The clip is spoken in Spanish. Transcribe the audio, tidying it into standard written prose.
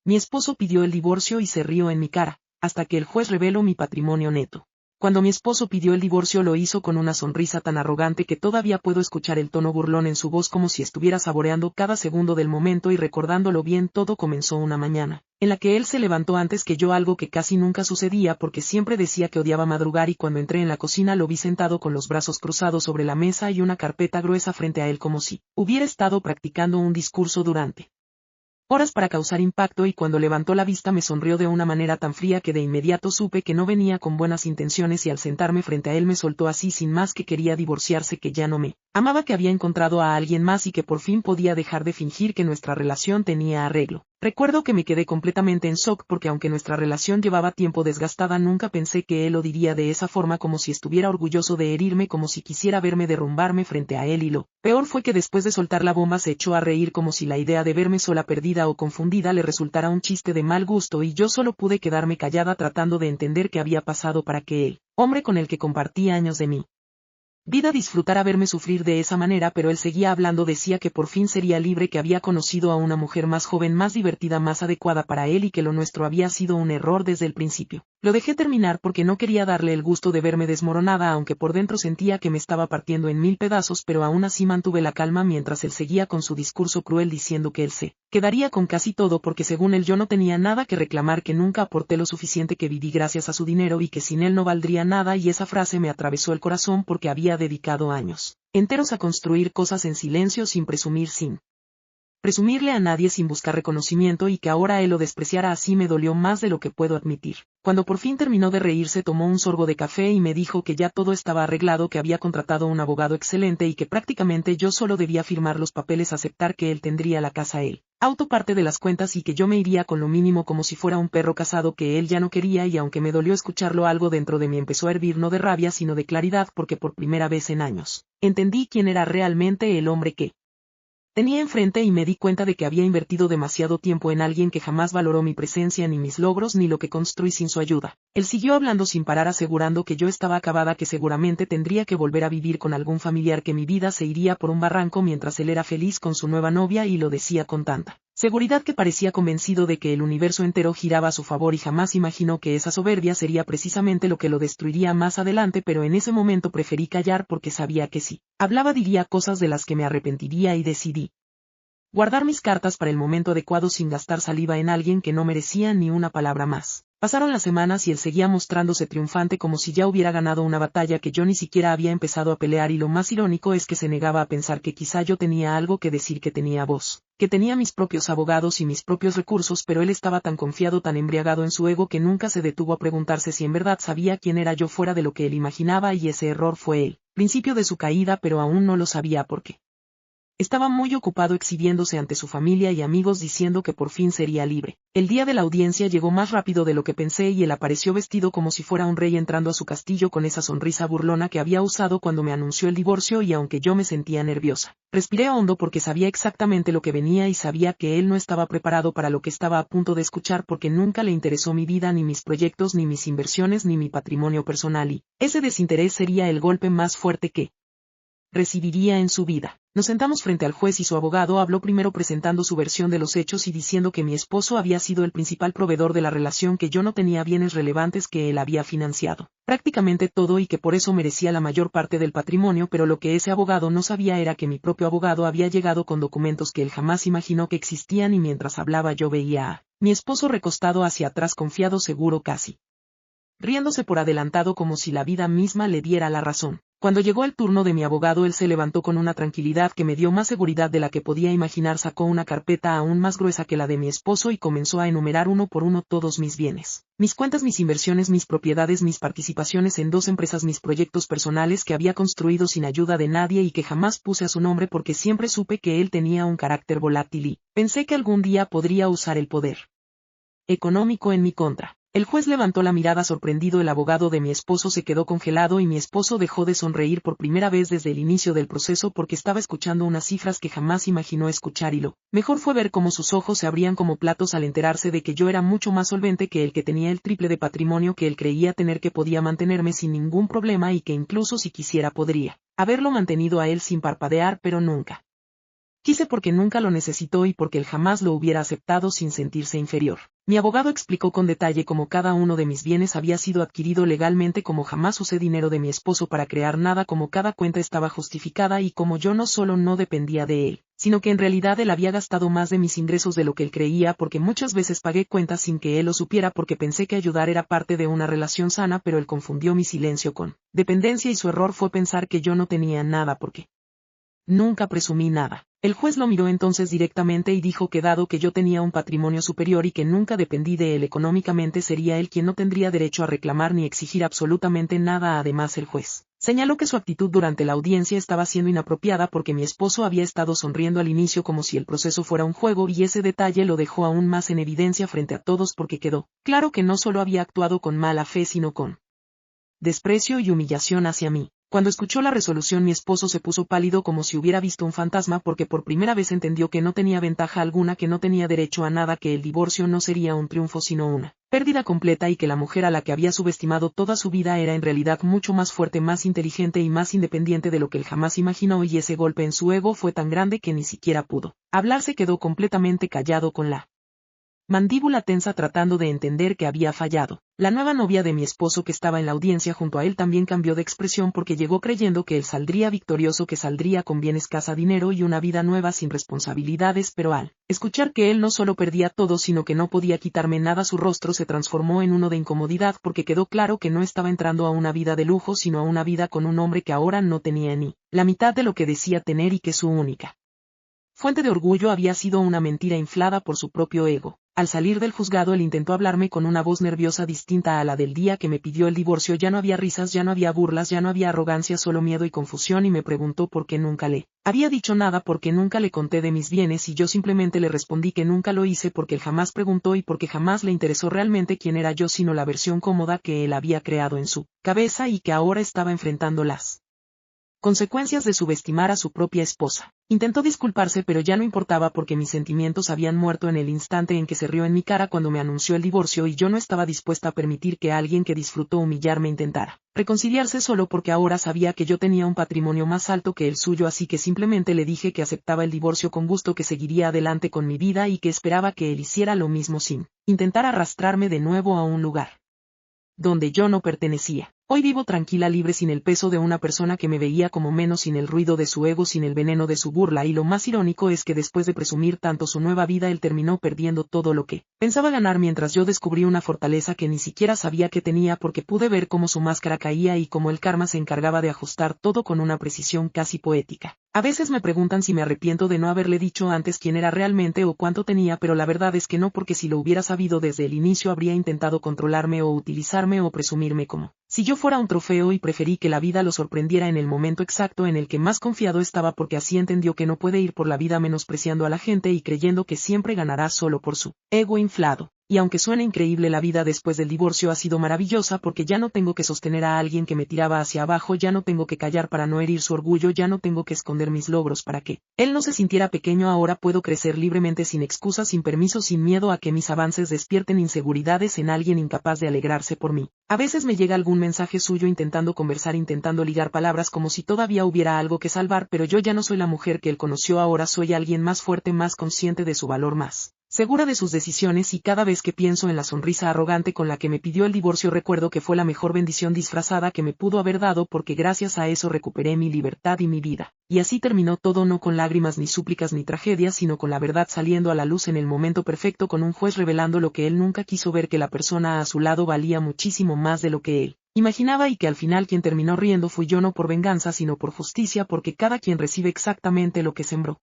Mi esposo pidió el divorcio y se rió en mi cara, hasta que el juez reveló mi patrimonio neto. Cuando mi esposo pidió el divorcio lo hizo con una sonrisa tan arrogante que todavía puedo escuchar el tono burlón en su voz como si estuviera saboreando cada segundo del momento y recordándolo bien. Todo comenzó una mañana, en la que él se levantó antes que yo, algo que casi nunca sucedía porque siempre decía que odiaba madrugar, y cuando entré en la cocina lo vi sentado con los brazos cruzados sobre la mesa y una carpeta gruesa frente a él como si hubiera estado practicando un discurso durante horas para causar impacto, y cuando levantó la vista me sonrió de una manera tan fría que de inmediato supe que no venía con buenas intenciones, y al sentarme frente a él me soltó así sin más que quería divorciarse, que ya no me amaba, que había encontrado a alguien más y que por fin podía dejar de fingir que nuestra relación tenía arreglo. Recuerdo que me quedé completamente en shock porque aunque nuestra relación llevaba tiempo desgastada, nunca pensé que él lo diría de esa forma, como si estuviera orgulloso de herirme, como si quisiera verme derrumbarme frente a él, y lo peor fue que después de soltar la bomba se echó a reír como si la idea de verme sola, perdida o confundida le resultara un chiste de mal gusto, y yo solo pude quedarme callada tratando de entender qué había pasado para que el hombre con el que compartí años de mi vida disfrutara verme sufrir de esa manera. Pero él seguía hablando, decía que por fin sería libre, que había conocido a una mujer más joven, más divertida, más adecuada para él, y que lo nuestro había sido un error desde el principio. Lo dejé terminar porque no quería darle el gusto de verme desmoronada, aunque por dentro sentía que me estaba partiendo en mil pedazos, pero aún así mantuve la calma mientras él seguía con su discurso cruel diciendo que él se quedaría con casi todo porque según él yo no tenía nada que reclamar, que nunca aporté lo suficiente, que viví gracias a su dinero y que sin él no valdría nada, y esa frase me atravesó el corazón porque había dedicado años enteros a construir cosas en silencio, sin presumir, sin presumirle a nadie, sin buscar reconocimiento, y que ahora él lo despreciara así me dolió más de lo que puedo admitir. Cuando por fin terminó de reírse tomó un sorbo de café y me dijo que ya todo estaba arreglado, que había contratado un abogado excelente y que prácticamente yo solo debía firmar los papeles, aceptar que él tendría la casa, el auto, parte de las cuentas, y que yo me iría con lo mínimo como si fuera un perro casado, que él ya no quería. Y aunque me dolió escucharlo, algo dentro de mí empezó a hervir, no de rabia sino de claridad, porque por primera vez en años entendí quién era realmente el hombre que tenía enfrente, y me di cuenta de que había invertido demasiado tiempo en alguien que jamás valoró mi presencia, ni mis logros, ni lo que construí sin su ayuda. Él siguió hablando sin parar, asegurando que yo estaba acabada, que seguramente tendría que volver a vivir con algún familiar, que mi vida se iría por un barranco mientras él era feliz con su nueva novia, y lo decía con tanta seguridad que parecía convencido de que el universo entero giraba a su favor, y jamás imaginó que esa soberbia sería precisamente lo que lo destruiría más adelante. Pero en ese momento preferí callar porque sabía que si hablaba diría cosas de las que me arrepentiría, y decidí guardar mis cartas para el momento adecuado, sin gastar saliva en alguien que no merecía ni una palabra más. Pasaron las semanas y él seguía mostrándose triunfante, como si ya hubiera ganado una batalla que yo ni siquiera había empezado a pelear, y lo más irónico es que se negaba a pensar que quizá yo tenía algo que decir, que tenía voz, que tenía mis propios abogados y mis propios recursos, pero él estaba tan confiado, tan embriagado en su ego, que nunca se detuvo a preguntarse si en verdad sabía quién era yo fuera de lo que él imaginaba, y ese error fue el principio de su caída, pero aún no lo sabía porque estaba muy ocupado exhibiéndose ante su familia y amigos, diciendo que por fin sería libre. El día de la audiencia llegó más rápido de lo que pensé, y él apareció vestido como si fuera un rey entrando a su castillo, con esa sonrisa burlona que había usado cuando me anunció el divorcio. Y aunque yo me sentía nerviosa, respiré hondo porque sabía exactamente lo que venía, y sabía que él no estaba preparado para lo que estaba a punto de escuchar, porque nunca le interesó mi vida, ni mis proyectos, ni mis inversiones, ni mi patrimonio personal, y ese desinterés sería el golpe más fuerte que recibiría en su vida. Nos sentamos frente al juez y su abogado habló primero presentando su versión de los hechos y diciendo que mi esposo había sido el principal proveedor de la relación, que yo no tenía bienes relevantes, que él había financiado prácticamente todo y que por eso merecía la mayor parte del patrimonio. Pero lo que ese abogado no sabía era que mi propio abogado había llegado con documentos que él jamás imaginó que existían, y mientras hablaba yo veía a mi esposo recostado hacia atrás, confiado, seguro, casi riéndose por adelantado, como si la vida misma le diera la razón. Cuando llegó el turno de mi abogado, él se levantó con una tranquilidad que me dio más seguridad de la que podía imaginar. Sacó una carpeta aún más gruesa que la de mi esposo y comenzó a enumerar uno por uno todos mis bienes, mis cuentas, mis inversiones, mis propiedades, mis participaciones en 2 empresas, mis proyectos personales que había construido sin ayuda de nadie y que jamás puse a su nombre porque siempre supe que él tenía un carácter volátil y pensé que algún día podría usar el poder económico en mi contra. El juez levantó la mirada sorprendido, el abogado de mi esposo se quedó congelado y mi esposo dejó de sonreír por primera vez desde el inicio del proceso, porque estaba escuchando unas cifras que jamás imaginó escuchar, y lo mejor fue ver cómo sus ojos se abrían como platos al enterarse de que yo era mucho más solvente que él, que tenía el triple de patrimonio que él creía tener, que podía mantenerme sin ningún problema y que incluso si quisiera podría haberlo mantenido a él sin parpadear, pero nunca Quise porque nunca lo necesitó y porque él jamás lo hubiera aceptado sin sentirse inferior. Mi abogado explicó con detalle cómo cada uno de mis bienes había sido adquirido legalmente, como jamás usé dinero de mi esposo para crear nada, como cada cuenta estaba justificada y como yo no solo no dependía de él, sino que en realidad él había gastado más de mis ingresos de lo que él creía, porque muchas veces pagué cuentas sin que él lo supiera porque pensé que ayudar era parte de una relación sana, pero él confundió mi silencio con dependencia y su error fue pensar que yo no tenía nada porque nunca presumí nada. El juez lo miró entonces directamente y dijo que dado que yo tenía un patrimonio superior y que nunca dependí de él económicamente, sería él quien no tendría derecho a reclamar ni exigir absolutamente nada. Además, el juez señaló que su actitud durante la audiencia estaba siendo inapropiada porque mi esposo había estado sonriendo al inicio como si el proceso fuera un juego, y ese detalle lo dejó aún más en evidencia frente a todos porque quedó claro que no solo había actuado con mala fe sino con desprecio y humillación hacia mí. Cuando escuchó la resolución, mi esposo se puso pálido como si hubiera visto un fantasma, porque por primera vez entendió que no tenía ventaja alguna, que no tenía derecho a nada, que el divorcio no sería un triunfo sino una pérdida completa, y que la mujer a la que había subestimado toda su vida era en realidad mucho más fuerte, más inteligente y más independiente de lo que él jamás imaginó, y ese golpe en su ego fue tan grande que ni siquiera pudo hablar. Se quedó completamente callado con la mandíbula tensa tratando de entender que había fallado. La nueva novia de mi esposo, que estaba en la audiencia junto a él, también cambió de expresión porque llegó creyendo que él saldría victorioso, que saldría con bienes, casa, dinero y una vida nueva sin responsabilidades, pero al escuchar que él no solo perdía todo sino que no podía quitarme nada, su rostro se transformó en uno de incomodidad, porque quedó claro que no estaba entrando a una vida de lujo sino a una vida con un hombre que ahora no tenía ni la mitad de lo que decía tener, y que su única fuente de orgullo había sido una mentira inflada por su propio ego. Al salir del juzgado, él intentó hablarme con una voz nerviosa distinta a la del día que me pidió el divorcio. Ya no había risas, ya no había burlas, ya no había arrogancia, solo miedo y confusión, y me preguntó por qué nunca le había dicho nada, por qué nunca le conté de mis bienes, y yo simplemente le respondí que nunca lo hice porque él jamás preguntó y porque jamás le interesó realmente quién era yo, sino la versión cómoda que él había creado en su cabeza y que ahora estaba enfrentando las consecuencias de subestimar a su propia esposa. Intentó disculparse, pero ya no importaba porque mis sentimientos habían muerto en el instante en que se rió en mi cara cuando me anunció el divorcio, y yo no estaba dispuesta a permitir que alguien que disfrutó humillarme intentara reconciliarse solo porque ahora sabía que yo tenía un patrimonio más alto que el suyo, así que simplemente le dije que aceptaba el divorcio con gusto, que seguiría adelante con mi vida y que esperaba que él hiciera lo mismo sin intentar arrastrarme de nuevo a un lugar donde yo no pertenecía. Hoy vivo tranquila, libre, sin el peso de una persona que me veía como menos, sin el ruido de su ego, sin el veneno de su burla, y lo más irónico es que después de presumir tanto su nueva vida, él terminó perdiendo todo lo que pensaba ganar, mientras yo descubrí una fortaleza que ni siquiera sabía que tenía, porque pude ver cómo su máscara caía y cómo el karma se encargaba de ajustar todo con una precisión casi poética. A veces me preguntan si me arrepiento de no haberle dicho antes quién era realmente o cuánto tenía, pero la verdad es que no, porque si lo hubiera sabido desde el inicio habría intentado controlarme o utilizarme o presumirme como si yo fuera un trofeo, y preferí que la vida lo sorprendiera en el momento exacto en el que más confiado estaba, porque así entendió que no puede ir por la vida menospreciando a la gente y creyendo que siempre ganará solo por su ego inflado. Y aunque suene increíble, la vida después del divorcio ha sido maravillosa, porque ya no tengo que sostener a alguien que me tiraba hacia abajo, ya no tengo que callar para no herir su orgullo, ya no tengo que esconder mis logros para que él no se sintiera pequeño. Ahora puedo crecer libremente, sin excusas, sin permiso, sin miedo a que mis avances despierten inseguridades en alguien incapaz de alegrarse por mí. A veces me llega algún mensaje suyo intentando conversar, intentando ligar palabras como si todavía hubiera algo que salvar, pero yo ya no soy la mujer que él conoció, ahora soy alguien más fuerte, más consciente de su valor, más segura de sus decisiones, y cada vez que pienso en la sonrisa arrogante con la que me pidió el divorcio, recuerdo que fue la mejor bendición disfrazada que me pudo haber dado, porque gracias a eso recuperé mi libertad y mi vida. Y así terminó todo, no con lágrimas ni súplicas ni tragedias, sino con la verdad saliendo a la luz en el momento perfecto, con un juez revelando lo que él nunca quiso ver, que la persona a su lado valía muchísimo más de lo que él imaginaba, y que al final quien terminó riendo fui yo, no por venganza sino por justicia, porque cada quien recibe exactamente lo que sembró.